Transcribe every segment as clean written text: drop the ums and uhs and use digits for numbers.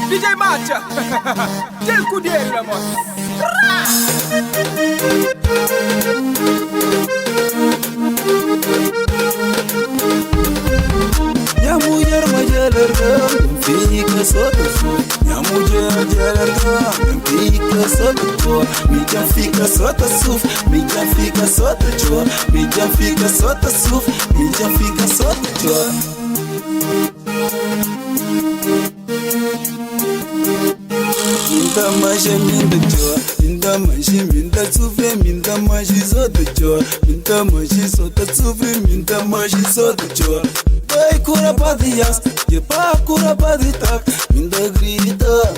DJ Matcha, quel coup d'œil la mosse. Ya mujer majalarga, fica soto. Ya mujer jalarga, fica soto. Mi jam fica soto suf, mi jam fica soto jo. Mi jam fica soto suf, mi jam fica soto jo. Minda maji minda jo, minda maji minda sufre, minda maji soto jo. Minda maji soto sufre, minda maji soto jo. Bai cura padias, ye pa cura paditak, minda grita,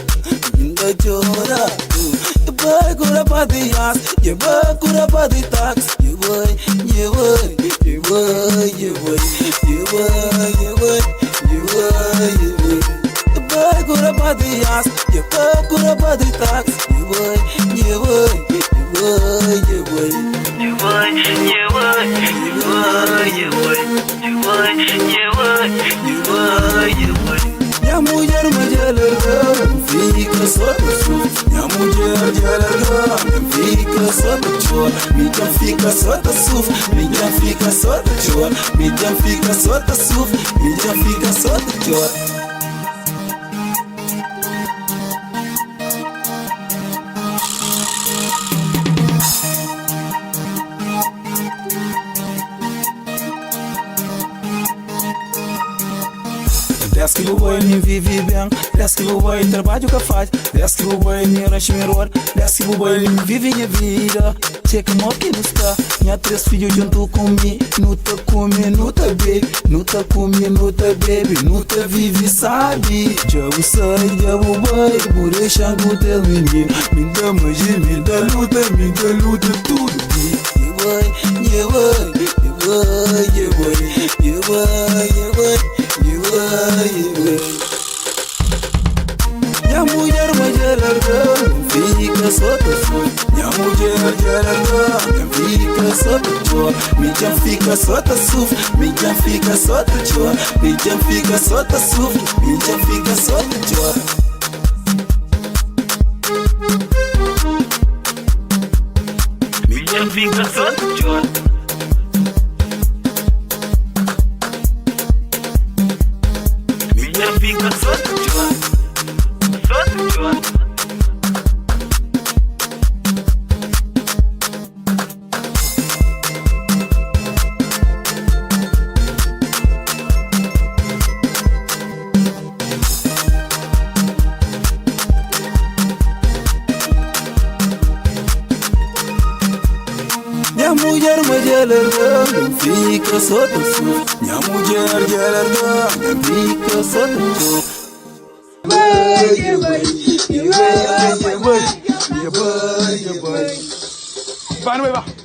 minda chora. Bai cura padias, ye pa cura paditak, ye bai, ye bai, ye bai, ye bai, ye bai, ye bai, ye bai, ye bai. Bai cura padias, ye pa cura paditak, ye bai, ye bai, ye bai, ye bai. You would, you would, you would, you would, you would, you would, you would. Ya mujer majalarga, fica soto. Ya mujer jalarga, fica soto. Mi jam fica soto suf, mi jam fica soto. Mi jam fica soto suf, mi jam fica soto. Desce que o boi nem vive bem, desce que o boi trabalha o que faz, desce que o boi nem rancha mirror, desce que o boi nem vive minha vida. Checa mo que não está, minha três filhos junto comigo, não tá come, não tá bebe, não tá come, não tá bebe, não tá vive sabe. Já o sai, já o boi, por chango teu menino, me dá magia, me dá luta tudo. You boy, you boy, you boy, you boy, you boy, you boy. Ya mujer majalarga, fica soto. Ya mujer jalarga, fica soto. Mi jam fica soto suf, mi jam fica soto jo. Mi jam fica soto suf, mi jam fica soto jo. Mi jam fica soto jo. Fica soto jo, soto jo. Ya mujer majalarga, fica soto. Ya mujer jalarga, fica soto. Yeah, boy, yeah, boy, yeah, boy, yeah, boy, yeah, boy.